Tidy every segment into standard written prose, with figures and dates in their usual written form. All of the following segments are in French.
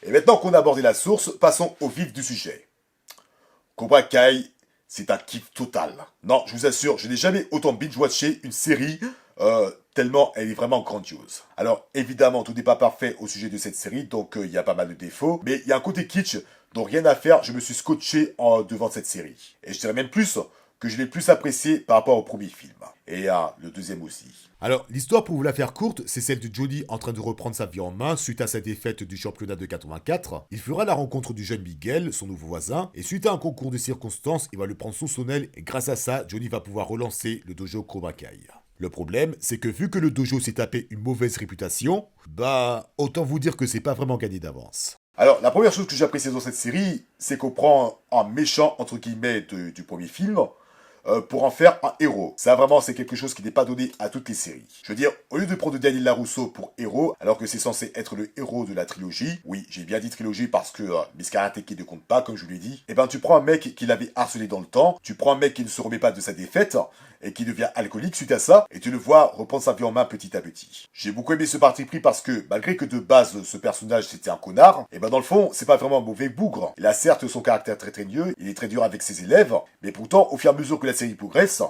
Et maintenant qu'on a abordé la source, passons au vif du sujet. Cobra Kai, c'est un kiff total. Non, je vous assure, je n'ai jamais autant binge-watché une série tellement elle est vraiment grandiose. Alors évidemment, tout n'est pas parfait au sujet de cette série, donc il y a pas mal de défauts, mais il y a un côté kitsch dont rien à faire, je me suis scotché devant cette série. Et je dirais même plus que je l'ai plus apprécié par rapport au premier film. Et le deuxième aussi. Alors, l'histoire, pour vous la faire courte, c'est celle de Johnny en train de reprendre sa vie en main suite à sa défaite du championnat de 84. Il fera la rencontre du jeune Miguel, son nouveau voisin, et suite à un concours de circonstances, il va le prendre sous son aile, et grâce à ça, Johnny va pouvoir relancer le dojo Cobra Kai. Le problème, c'est que vu que le dojo s'est tapé une mauvaise réputation, autant vous dire que c'est pas vraiment gagné d'avance. Alors, la première chose que j'apprécie dans cette série, c'est qu'on prend un méchant, entre guillemets, du premier film, pour en faire un héros. Ça, vraiment, c'est quelque chose qui n'est pas donné à toutes les séries. Je veux dire, au lieu de prendre Daniel LaRusso pour héros, alors que c'est censé être le héros de la trilogie, oui, j'ai bien dit trilogie parce que Miss Karate Kid ne compte pas, comme je vous l'ai dit, et ben tu prends un mec qui l'avait harcelé dans le temps, tu prends un mec qui ne se remet pas de sa défaite, et qui devient alcoolique suite à ça, et tu le vois reprendre sa vie en main petit à petit. J'ai beaucoup aimé ce parti pris parce que, malgré que de base, ce personnage c'était un connard, et ben dans le fond, c'est pas vraiment un mauvais bougre. Il a certes son caractère très traîneux, il est très dur avec ses élèves, mais pourtant, au fur et à mesure que la série progresse,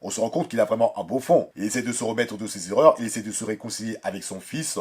on se rend compte qu'il a vraiment un beau fond. Il essaie de se remettre de ses erreurs, il essaie de se réconcilier avec son fils,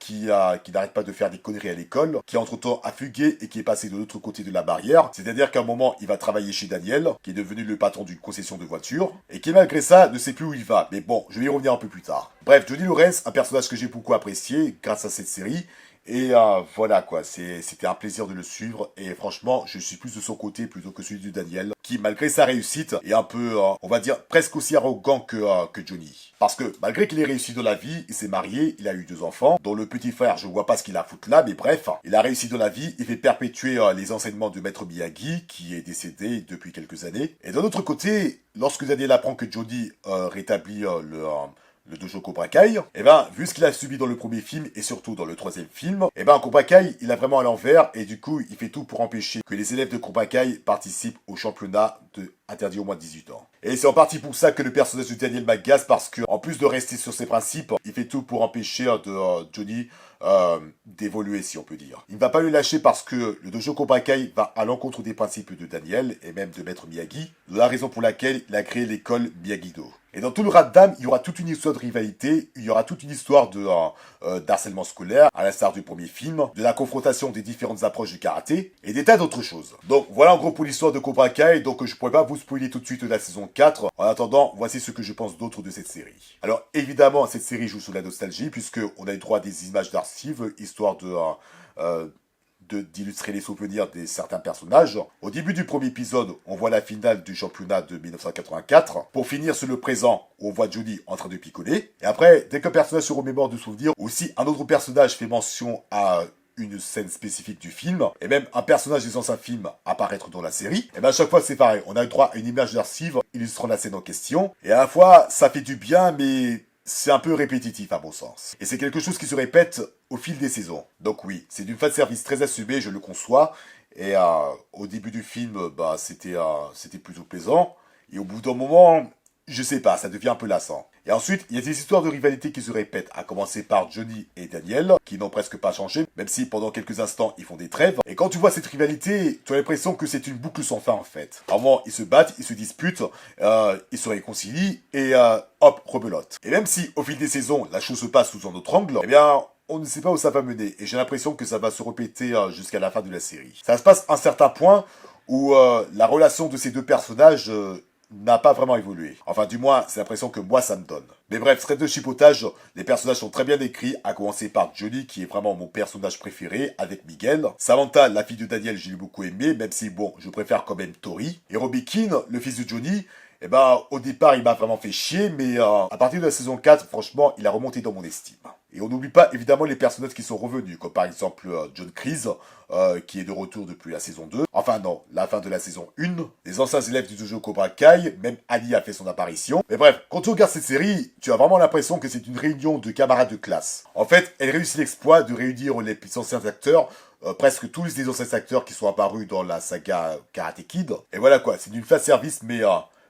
qui n'arrête pas de faire des conneries à l'école, qui entre-temps a fugué et qui est passé de l'autre côté de la barrière. C'est-à-dire qu'à un moment, il va travailler chez Daniel, qui est devenu le patron d'une concession de voitures, et qui malgré ça ne sait plus où il va. Mais bon, je vais y revenir un peu plus tard. Bref, Johnny Lawrence, un personnage que j'ai beaucoup apprécié grâce à cette série. Et voilà quoi, c'était un plaisir de le suivre et franchement, je suis plus de son côté plutôt que celui de Daniel, qui malgré sa réussite est un peu, on va dire, presque aussi arrogant que Johnny. Parce que malgré qu'il ait réussi dans la vie, il s'est marié, il a eu 2 enfants, dont le petit frère, je vois pas ce qu'il a à foutre là, mais bref, il a réussi dans la vie, il fait perpétuer les enseignements de Maître Miyagi, qui est décédé depuis quelques années. Et d'un autre côté, lorsque Daniel apprend que Johnny rétablit le dojo Cobra Kai, et ben, vu ce qu'il a subi dans le premier film, et surtout dans le troisième film, et ben, Cobra Kai, il a vraiment à l'envers, et du coup, il fait tout pour empêcher que les élèves de Cobra Kai participent au championnat interdit au moins de 18 ans. Et c'est en partie pour ça que le personnage de Daniel m'agace, parce que, en plus de rester sur ses principes, il fait tout pour empêcher Johnny d'évoluer, si on peut dire. Il ne va pas le lâcher parce que le dojo Cobra Kai va à l'encontre des principes de Daniel, et même de Maître Miyagi, de la raison pour laquelle il a créé l'école Miyagi-Do. Et dans tout le Raddam, il y aura toute une histoire de rivalité, il y aura toute une histoire d'harcèlement scolaire, à l'instar du premier film, de la confrontation des différentes approches du karaté, et des tas d'autres choses. Donc voilà en gros pour l'histoire de Cobra Kai, donc je pourrais pas vous spoiler tout de suite la saison 4. En attendant, voici ce que je pense d'autre de cette série. Alors évidemment, cette série joue sur la nostalgie, puisque on a eu droit à des images d'archives, histoire d'illustrer les souvenirs de certains personnages. Au début du premier épisode, on voit la finale du championnat de 1984. Pour finir sur le présent, on voit Johnny en train de picoler. Et après, dès qu'un personnage se remémore de souvenirs, aussi un autre personnage fait mention à une scène spécifique du film, et même un personnage des anciens films apparaître dans la série, et bien à chaque fois c'est pareil, on a eu droit à une image d'archive illustrant la scène en question, et à la fois ça fait du bien, mais c'est un peu répétitif à mon sens. Et c'est quelque chose qui se répète au fil des saisons. Donc oui, c'est d'une fanservice très assumée, je le conçois. Et au début du film, c'était plutôt plaisant. Et au bout d'un moment, je sais pas, ça devient un peu lassant. Et ensuite, il y a des histoires de rivalité qui se répètent, à commencer par Johnny et Daniel, qui n'ont presque pas changé, même si pendant quelques instants, ils font des trêves. Et quand tu vois cette rivalité, tu as l'impression que c'est une boucle sans fin, en fait. À un moment, ils se battent, ils se disputent, ils se réconcilient, et hop, rebelote. Et même si, au fil des saisons, la chose se passe sous un autre angle, eh bien, on ne sait pas où ça va mener, et j'ai l'impression que ça va se répéter jusqu'à la fin de la série. Ça se passe à un certain point où la relation de ces deux personnages n'a pas vraiment évolué. Enfin, du moins, c'est l'impression que moi, ça me donne. Mais bref, trêve de chipotage, les personnages sont très bien écrits, à commencer par Johnny, qui est vraiment mon personnage préféré, avec Miguel. Samantha, la fille de Daniel, je l'ai beaucoup aimé, même si, bon, je préfère quand même Tori. Et Robbie Keane, le fils de Johnny, eh ben, au départ, il m'a vraiment fait chier, mais à partir de la saison 4, franchement, il a remonté dans mon estime. Et on n'oublie pas, évidemment, les personnages qui sont revenus, comme par exemple John Kreese, qui est de retour depuis la saison 2. Enfin non, la fin de la saison 1. Les anciens élèves du dojo Cobra Kai, même Ali a fait son apparition. Mais bref, quand tu regardes cette série, tu as vraiment l'impression que c'est une réunion de camarades de classe. En fait, elle réussit l'exploit de réunir les anciens acteurs, presque tous les anciens acteurs qui sont apparus dans la saga Karate Kid. Et voilà quoi, c'est d'une fan service, mais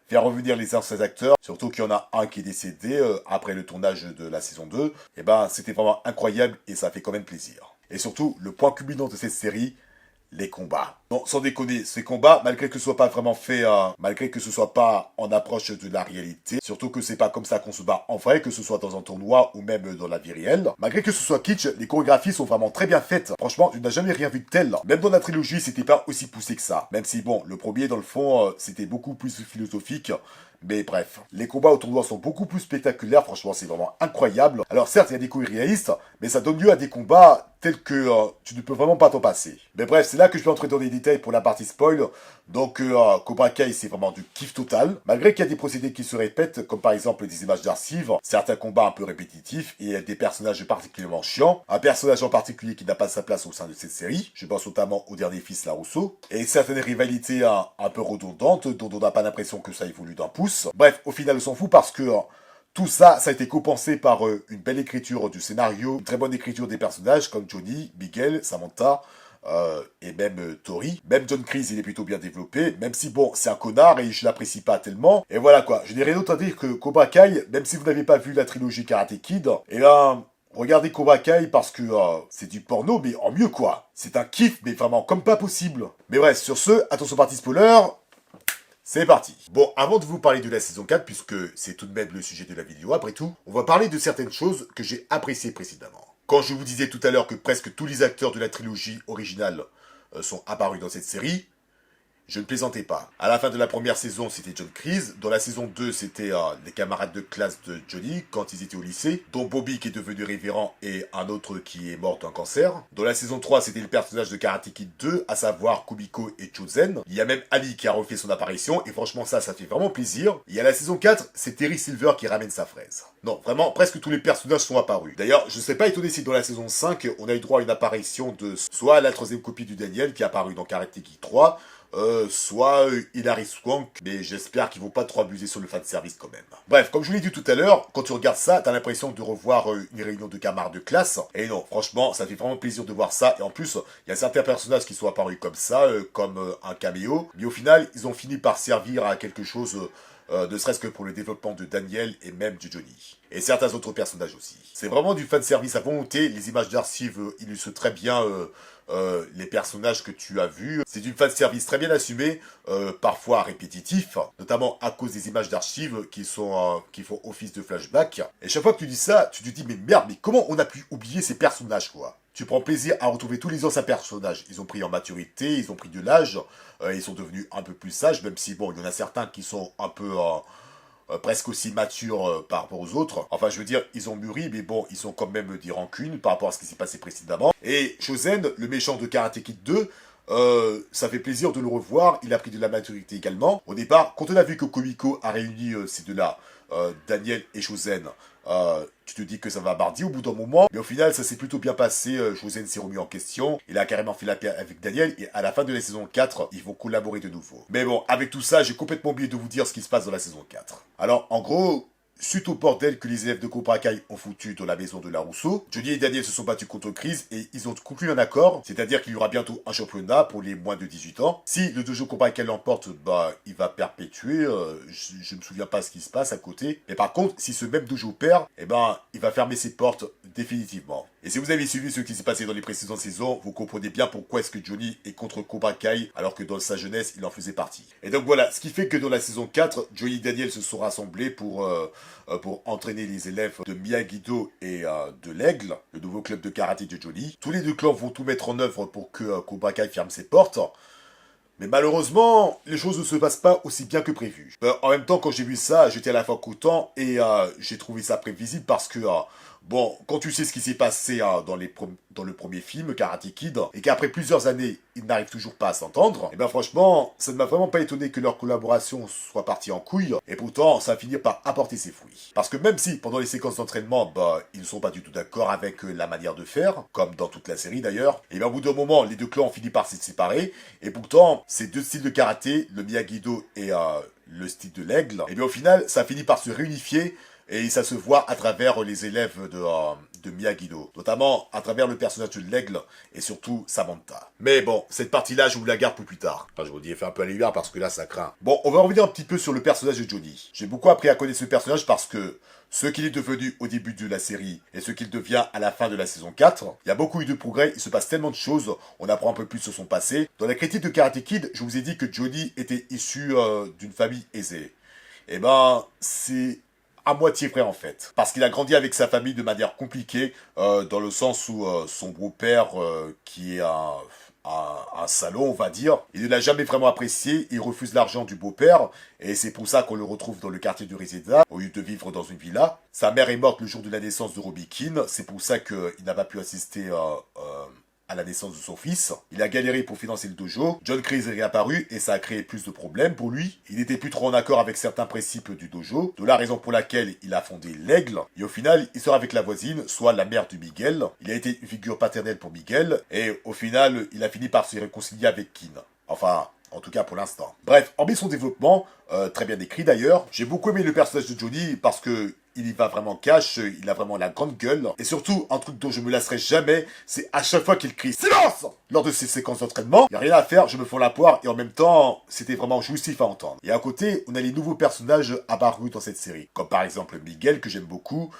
faire revenir les anciens acteurs, surtout qu'il y en a un qui est décédé après le tournage de la saison 2, et ben c'était vraiment incroyable et ça fait quand même plaisir. Et surtout, le point culminant de cette série, les combats. Non, sans déconner, ces combats, malgré que ce soit pas vraiment fait, malgré que ce soit pas en approche de la réalité, surtout que c'est pas comme ça qu'on se bat en vrai, que ce soit dans un tournoi ou même dans la vie réelle, malgré que ce soit kitsch, les chorégraphies sont vraiment très bien faites. Franchement, tu n'as jamais rien vu de tel. Même dans la trilogie, c'était pas aussi poussé que ça. Même si bon, le premier, dans le fond, c'était beaucoup plus philosophique. Mais bref, les combats au tournoi sont beaucoup plus spectaculaires, franchement c'est vraiment incroyable. Alors certes il y a des coups irréalistes, mais ça donne lieu à des combats tels que tu ne peux vraiment pas t'en passer. Mais bref, c'est là que je vais entrer dans les détails pour la partie spoil. Donc Cobra Kai c'est vraiment du kiff total. Malgré qu'il y a des procédés qui se répètent, comme par exemple des images d'archives, certains combats un peu répétitifs et des personnages particulièrement chiants. Un personnage en particulier qui n'a pas sa place au sein de cette série, je pense notamment au dernier fils Larousseau. Et certaines rivalités un peu redondantes dont on n'a pas l'impression que ça évolue d'un pouce. Bref, au final, on s'en fout parce que tout ça, ça a été compensé par une belle écriture du scénario, une très bonne écriture des personnages comme Johnny, Miguel, Samantha et même Tori. Même John Kreese, il est plutôt bien développé, même si bon, c'est un connard et je l'apprécie pas tellement. Et voilà quoi, je n'ai rien d'autre à dire que Cobra Kai, même si vous n'avez pas vu la trilogie Karate Kid, et là... Regardez Cobra Kai parce que c'est du porno, mais en mieux quoi. C'est un kiff, mais vraiment comme pas possible. Mais bref, sur ce, attention partie spoiler, c'est parti. Bon, avant de vous parler de la saison 4, puisque c'est tout de même le sujet de la vidéo après tout, on va parler de certaines choses que j'ai appréciées précédemment. Quand je vous disais tout à l'heure que presque tous les acteurs de la trilogie originale sont apparus dans cette série, je ne plaisantais pas. À la fin de la première saison, c'était John Kreese. Dans la saison 2, c'était les camarades de classe de Johnny quand ils étaient au lycée, dont Bobby qui est devenu révérend et un autre qui est mort d'un cancer. Dans la saison 3, c'était le personnage de Karate Kid 2, à savoir Kumiko et Chozen. Il y a même Ali qui a refait son apparition et franchement ça fait vraiment plaisir. Et à la saison 4, c'est Terry Silver qui ramène sa fraise. Non, vraiment, presque tous les personnages sont apparus. D'ailleurs, je ne serais pas étonné si dans la saison 5, on a eu droit à une apparition de soit la troisième copie du Daniel qui est apparue dans Karate Kid 3, soit Hilary Swank, mais j'espère qu'ils vont pas trop abuser sur le fanservice quand même. Bref, comme je vous l'ai dit tout à l'heure, quand tu regardes ça, t'as l'impression de revoir une réunion de camarades de classe, et non, franchement, ça fait vraiment plaisir de voir ça, et en plus, il y a certains personnages qui sont apparus comme ça, comme un caméo, mais au final, ils ont fini par servir à quelque chose... ne serait-ce que pour le développement de Daniel et même de Johnny. Et certains autres personnages aussi. C'est vraiment du fanservice à volonté, les images d'archives illustrent très bien les personnages que tu as vus. C'est du fanservice très bien assumé, parfois répétitif, notamment à cause des images d'archives qui font office de flashback. Et chaque fois que tu dis ça, tu te dis mais merde, mais comment on a pu oublier ces personnages quoi? Tu prends plaisir à retrouver tous les anciens personnages. Ils ont pris en maturité, ils ont pris de l'âge, ils sont devenus un peu plus sages, même si bon, il y en a certains qui sont un peu presque aussi matures par rapport aux autres. Enfin, je veux dire, ils ont mûri, mais bon, ils ont quand même des rancunes par rapport à ce qui s'est passé précédemment. Et Chozen, le méchant de Karate Kid 2, ça fait plaisir de le revoir, il a pris de la maturité également. Au départ, quand on a vu que Komiko a réuni ces deux-là, Daniel et Chozen, tu te dis que ça va barder au bout d'un moment, mais au final ça s'est plutôt bien passé, Chozen s'est remis en question, il a carrément fait la paix avec Daniel, et à la fin de la saison 4, ils vont collaborer de nouveau. Mais bon, avec tout ça, j'ai complètement oublié de vous dire ce qui se passe dans la saison 4. Alors, en gros... Suite au bordel que les élèves de Cobra Kai ont foutu dans la maison de Larousseau, Johnny et Daniel se sont battus contre Kreese et ils ont conclu un accord, c'est-à-dire qu'il y aura bientôt un championnat pour les moins de 18 ans. Si le dojo Cobra Kai l'emporte, bah il va perpétuer, je me souviens pas ce qui se passe à côté. Mais par contre, si ce même dojo perd, eh ben il va fermer ses portes définitivement. Et si vous avez suivi ce qui s'est passé dans les précédentes saisons, vous comprenez bien pourquoi est-ce que Johnny est contre Cobra Kai alors que dans sa jeunesse, il en faisait partie. Et donc voilà, ce qui fait que dans la saison 4, Johnny et Daniel se sont rassemblés pour entraîner les élèves de Miyagi-Do et de l'Aigle, le nouveau club de karaté de Johnny. Tous les deux clans vont tout mettre en œuvre pour que Cobra Kai ferme ses portes. Mais malheureusement, les choses ne se passent pas aussi bien que prévu. En même temps, quand j'ai vu ça, j'étais à la fois content et j'ai trouvé ça prévisible parce que... bon, quand tu sais ce qui s'est passé dans le premier film, Karate Kid, et qu'après plusieurs années, ils n'arrivent toujours pas à s'entendre, et ben franchement, ça ne m'a vraiment pas étonné que leur collaboration soit partie en couille, et pourtant, ça va finir par apporter ses fruits. Parce que même si, pendant les séquences d'entraînement, ils ne sont pas du tout d'accord avec la manière de faire, comme dans toute la série d'ailleurs, et bien au bout d'un moment, les deux clans ont fini par se séparer, et pourtant, ces deux styles de karaté, le Miyagi-Do et le style de l'aigle, et bien au final, ça a fini par se réunifier et ça se voit à travers les élèves de Miyagi-Do, notamment à travers le personnage de l'aigle et surtout Samantha. Mais bon, cette partie-là, je vous la garde pour plus tard. Enfin, je vous dis, fait un peu à l'hiver parce que là, ça craint. Bon, on va revenir un petit peu sur le personnage de Johnny. J'ai beaucoup appris à connaître ce personnage parce que ce qu'il est devenu au début de la série et ce qu'il devient à la fin de la saison 4, il y a beaucoup eu de progrès, il se passe tellement de choses, on apprend un peu plus sur son passé. Dans la critique de Karate Kid, je vous ai dit que Johnny était issu d'une famille aisée. Eh ben, c'est à moitié vrai en fait. Parce qu'il a grandi avec sa famille de manière compliquée, dans le sens où son beau-père, qui est un salaud, on va dire, il ne l'a jamais vraiment apprécié, il refuse l'argent du beau-père, et c'est pour ça qu'on le retrouve dans le quartier de Reseda, au lieu de vivre dans une villa. Sa mère est morte le jour de la naissance de Robbie Keane, c'est pour ça qu'il n'a pas pu assister à la naissance de son fils. Il a galéré pour financer le dojo. John Kreese est réapparu et ça a créé plus de problèmes pour lui. Il n'était plus trop en accord avec certains principes du dojo, de la raison pour laquelle il a fondé l'Aigle. Et au final, il sort avec la voisine, soit la mère de Miguel. Il a été une figure paternelle pour Miguel et au final, il a fini par se réconcilier avec Keane. Enfin, en tout cas pour l'instant. Bref, hormis son développement, très bien écrit d'ailleurs, j'ai beaucoup aimé le personnage de Johnny parce que il y va vraiment cash, il a vraiment la grande gueule. Et surtout, un truc dont je me lasserai jamais, c'est à chaque fois qu'il crie SILENCE lors de ses séquences d'entraînement. Il n'y a rien à faire, je me fous la poire et en même temps, c'était vraiment jouissif à entendre. Et à côté, on a les nouveaux personnages apparus dans cette série. Comme par exemple Miguel, que j'aime beaucoup.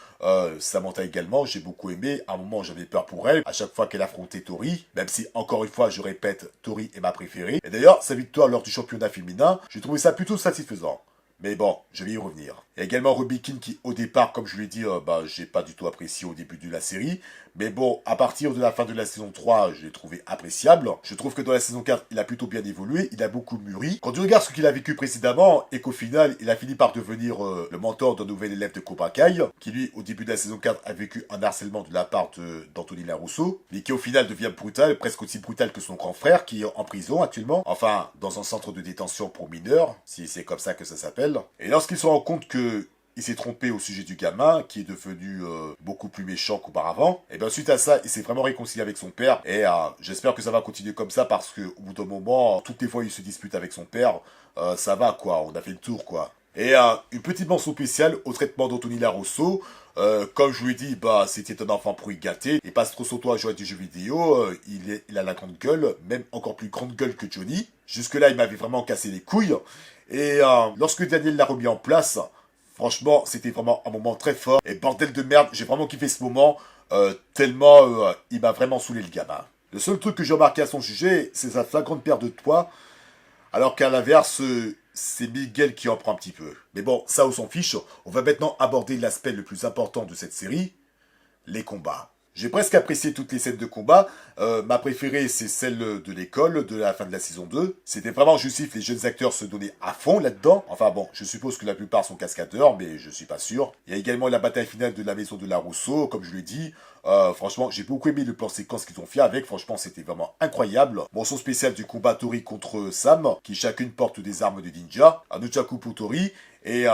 Samantha également, j'ai beaucoup aimé. À un moment, j'avais peur pour elle. À chaque fois qu'elle affrontait Tori. Même si, encore une fois, je répète, Tori est ma préférée. Et d'ailleurs, sa victoire lors du championnat féminin, j'ai trouvé ça plutôt satisfaisant. Mais bon, je vais y revenir. Il y a également Robbie Keane qui, au départ, comme je l'ai dit, j'ai pas du tout apprécié au début de la série. Mais bon, à partir de la fin de la saison 3, je l'ai trouvé appréciable. Je trouve que dans la saison 4, il a plutôt bien évolué, il a beaucoup mûri. Quand tu regardes ce qu'il a vécu précédemment, et qu'au final, il a fini par devenir le mentor d'un nouvel élève de Cobra Kai, qui lui, au début de la saison 4, a vécu un harcèlement de la part d'Anthony Larusso, mais qui au final devient brutal, presque aussi brutal que son grand frère, qui est en prison actuellement. Enfin, dans un centre de détention pour mineurs, si c'est comme ça que ça s'appelle. Et lorsqu'il se rend compte que il s'est trompé au sujet du gamin, qui est devenu beaucoup plus méchant qu'auparavant. Et bien suite à ça, il s'est vraiment réconcilié avec son père. Et j'espère que ça va continuer comme ça, parce qu'au bout d'un moment, toutes les fois il se dispute avec son père, ça va quoi, on a fait le tour quoi. Et une petite mention spéciale au traitement d'Anthony Larusso. Comme je vous l'ai dit, c'était un enfant pourri gâté. Et passe trop son toit à jouer à des jeux vidéo. Il a la grande gueule, même encore plus grande gueule que Johnny. Jusque-là, il m'avait vraiment cassé les couilles. Et lorsque Daniel l'a remis en place, franchement, c'était vraiment un moment très fort. Et bordel de merde, j'ai vraiment kiffé ce moment, tellement il m'a vraiment saoulé le gamin. Le seul truc que j'ai remarqué à son sujet, c'est sa flagrante perte de poids, alors qu'à l'inverse, c'est Miguel qui en prend un petit peu. Mais bon, ça on s'en fiche, on va maintenant aborder l'aspect le plus important de cette série, les combats. J'ai presque apprécié toutes les scènes de combat. Ma préférée, c'est celle de l'école, de la fin de la saison 2. C'était vraiment jouissif, les jeunes acteurs se donnaient à fond là-dedans. Enfin bon, je suppose que la plupart sont cascadeurs, mais je suis pas sûr. Il y a également la bataille finale de la maison de Larusso, comme je l'ai dit. Franchement, j'ai beaucoup aimé le plan séquence qu'ils ont fait avec. Franchement, c'était vraiment incroyable. Mention spéciale du combat Tori contre Sam, qui chacune porte des armes de ninja. Un Nunchaku pour Tori et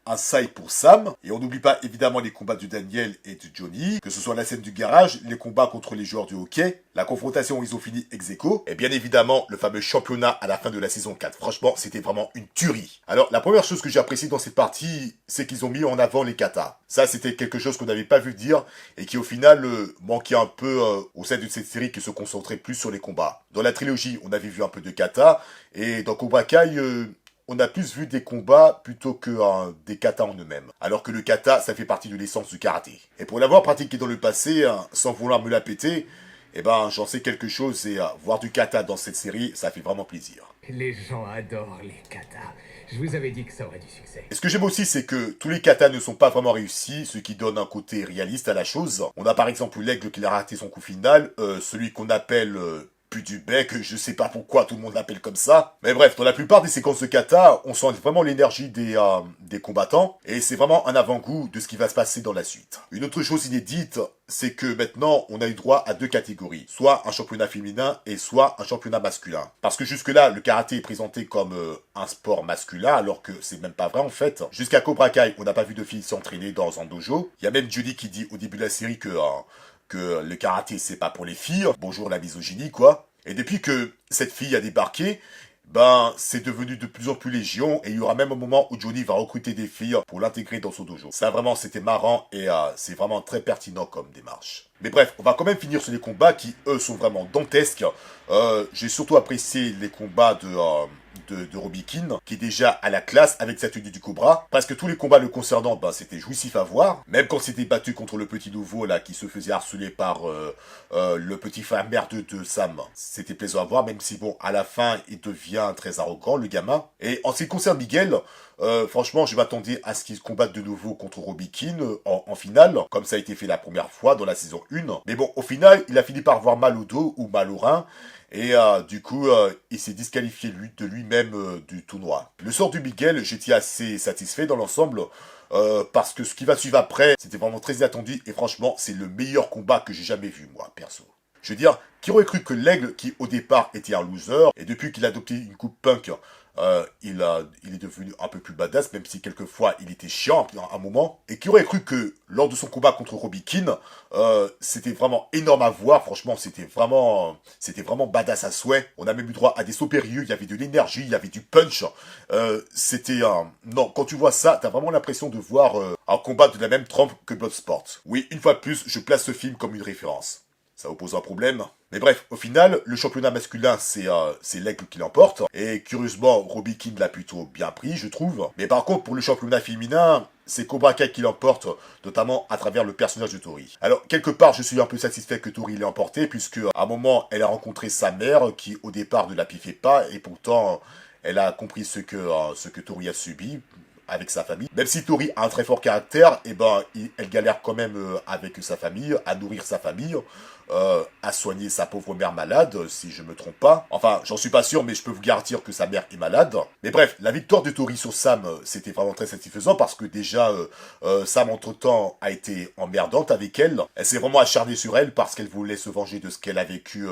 un sai pour Sam, et on n'oublie pas évidemment les combats de Daniel et de Johnny, que ce soit la scène du garage, les combats contre les joueurs de hockey, la confrontation où ils ont fini ex aequo, et bien évidemment le fameux championnat à la fin de la saison 4. Franchement, c'était vraiment une tuerie. Alors, la première chose que j'ai appréciée dans cette partie, c'est qu'ils ont mis en avant les katas. Ça, c'était quelque chose qu'on n'avait pas vu dire, et qui au final manquait un peu au sein de cette série qui se concentrait plus sur les combats. Dans la trilogie, on avait vu un peu de kata, et dans Cobra Kai, on a plus vu des combats plutôt que des katas en eux-mêmes. Alors que le kata, ça fait partie de l'essence du karaté. Et pour l'avoir pratiqué dans le passé, sans vouloir me la péter, j'en sais quelque chose et voir du kata dans cette série, ça fait vraiment plaisir. Les gens adorent les katas. Je vous avais dit que ça aurait du succès. Et ce que j'aime aussi, c'est que tous les katas ne sont pas vraiment réussis, ce qui donne un côté réaliste à la chose. On a par exemple l'aigle qui a raté son coup final, celui qu'on appelle... plus du bec, je sais pas pourquoi tout le monde l'appelle comme ça. Mais bref, dans la plupart des séquences de kata, on sent vraiment l'énergie des combattants, et c'est vraiment un avant-goût de ce qui va se passer dans la suite. Une autre chose inédite, c'est que maintenant, on a eu droit à deux catégories. Soit un championnat féminin, et soit un championnat masculin. Parce que jusque-là, le karaté est présenté comme un sport masculin, alors que c'est même pas vrai en fait. Jusqu'à Cobra Kai, on n'a pas vu de filles s'entraîner dans un dojo. Il y a même Judy qui dit au début de la série que le karaté c'est pas pour les filles, bonjour la misogynie quoi. Et depuis que cette fille a débarqué, ben c'est devenu de plus en plus légion et il y aura même un moment où Johnny va recruter des filles pour l'intégrer dans son dojo. Ça vraiment c'était marrant et c'est vraiment très pertinent comme démarche. Mais bref, on va quand même finir sur les combats qui eux sont vraiment dantesques. J'ai surtout apprécié les combats de Robbie Keane, qui est déjà à la classe avec sa tenue du Cobra. Parce que tous les combats le concernant, ben, c'était jouissif à voir. Même quand c'était battu contre le petit nouveau, là, qui se faisait harceler par le petit frère merdeux de Sam. C'était plaisant à voir, même si, bon, à la fin, il devient très arrogant, le gamin. Et en ce qui concerne Miguel, franchement, je m'attendais à ce qu'il combatte de nouveau contre Robbie Keane en finale, comme ça a été fait la première fois dans la saison 1. Mais bon, au final, il a fini par avoir mal au dos ou mal au rein. Et du coup, il s'est disqualifié de lui-même du tournoi. Le sort du Miguel, j'étais assez satisfait dans l'ensemble. Parce que ce qui va suivre après, c'était vraiment très attendu. Et franchement, c'est le meilleur combat que j'ai jamais vu, moi, perso. Je veux dire, qui aurait cru que l'aigle, qui au départ était un loser, et depuis qu'il a adopté une coupe punk, il est devenu un peu plus badass, même si quelquefois il était chiant à un moment. Et qui aurait cru que lors de son combat contre Robbie Keane, c'était vraiment énorme à voir. Franchement, c'était vraiment badass à souhait. On a même eu droit à des sauts périlleux, il y avait de l'énergie, il y avait du punch. Non, quand tu vois ça, t'as vraiment l'impression de voir un combat de la même trempe que Bloodsport. Oui, une fois de plus, je place ce film comme une référence. Ça vous pose un problème? Mais bref, au final, le championnat masculin, c'est l'aigle qui l'emporte. Et curieusement, Robbie Keane l'a plutôt bien pris, je trouve. Mais par contre, pour le championnat féminin, c'est Cobra Kai qui l'emporte, notamment à travers le personnage de Tori. Alors, quelque part, je suis un peu satisfait que Tori l'ait emporté, puisque à un moment, elle a rencontré sa mère, qui au départ ne la piffait pas, et pourtant, elle a compris ce que Tori a subi avec sa famille. Même si Tori a un très fort caractère, eh ben, elle galère quand même avec sa famille, à nourrir sa famille, à soigner sa pauvre mère malade, si je me trompe pas. Enfin, j'en suis pas sûr, mais je peux vous garantir que sa mère est malade. Mais bref, la victoire de Tori sur Sam, c'était vraiment très satisfaisant parce que déjà, Sam, entre-temps, a été emmerdante avec elle. Elle s'est vraiment acharnée sur elle parce qu'elle voulait se venger de ce qu'elle a vécu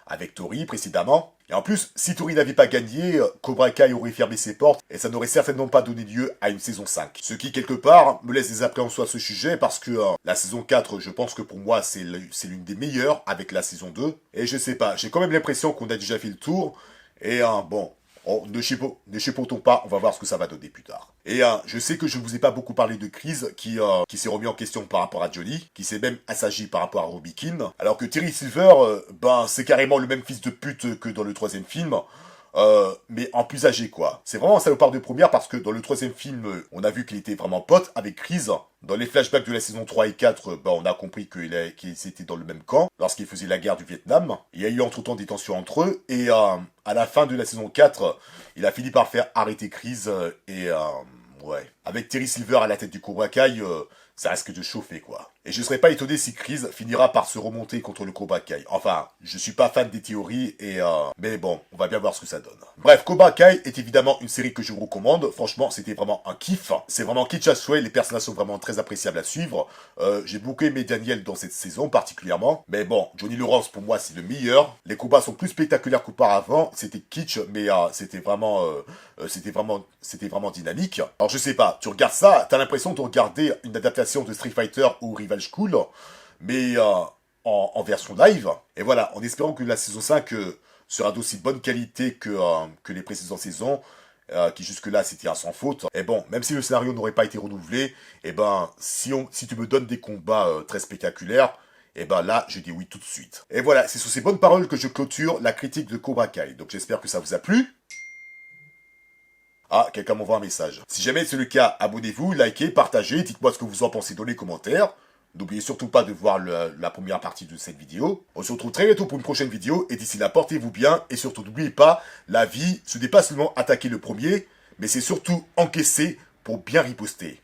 avec Tori précédemment. Et en plus, si Tori n'avait pas gagné, Cobra Kai aurait fermé ses portes et ça n'aurait certainement pas donné lieu à une saison 5. Ce qui, quelque part, me laisse des appréhensions à ce sujet parce que la saison 4, je pense que pour moi, c'est l'une des meilleures avec la saison 2. Et je sais pas, j'ai quand même l'impression qu'on a déjà fait le tour. Et bon, ne chipotons pas, on va voir ce que ça va donner plus tard. Et je sais que je ne vous ai pas beaucoup parlé de Chris, qui s'est remis en question par rapport à Johnny, qui s'est même assagi par rapport à Robbie Keane, alors que Terry Silver, c'est carrément le même fils de pute que dans le troisième film, mais en plus âgé, quoi. C'est vraiment un salopard de première parce que dans le troisième film, on a vu qu'il était vraiment pote avec Chris. Dans les flashbacks de la saison 3 et 4, on a compris qu'ils étaient dans le même camp lorsqu'ils faisaient la guerre du Vietnam. Il y a eu entre-temps des tensions entre eux et à la fin de la saison 4, il a fini par faire arrêter Chris ouais. Avec Terry Silver à la tête du Cobra Kai, ça risque de chauffer, quoi. Et je serais pas étonné si Chris finira par se remonter contre le Cobra Kai. Enfin, je suis pas fan des théories, mais bon, on va bien voir ce que ça donne. Bref, Cobra Kai est évidemment une série que je vous recommande. Franchement, c'était vraiment un kiff. C'est vraiment kitsch à souhait, les personnages sont vraiment très appréciables à suivre. J'ai beaucoup aimé Daniel dans cette saison particulièrement. Mais bon, Johnny Lawrence pour moi c'est le meilleur. Les combats sont plus spectaculaires qu'auparavant. C'était kitsch, mais c'était vraiment dynamique. Alors je sais pas, tu regardes ça, t'as l'impression de regarder une adaptation de Street Fighter ou Rival School, mais en version live. Et voilà, en espérant que la saison 5 sera d'aussi bonne qualité que les précédentes saisons, qui jusque-là c'était un sans faute. Et bon, même si le scénario n'aurait pas été renouvelé, et ben si tu me donnes des combats très spectaculaires, et ben là, je dis oui tout de suite. Et voilà, c'est sur ces bonnes paroles que je clôture la critique de Cobra Kai. Donc j'espère que ça vous a plu. Ah, quelqu'un m'envoie un message. Si jamais c'est le cas, abonnez-vous, likez, partagez, dites-moi ce que vous en pensez dans les commentaires. N'oubliez surtout pas de voir la première partie de cette vidéo. On se retrouve très bientôt pour une prochaine vidéo, et d'ici là, portez-vous bien, et surtout n'oubliez pas, la vie, ce n'est pas seulement attaquer le premier, mais c'est surtout encaisser pour bien riposter.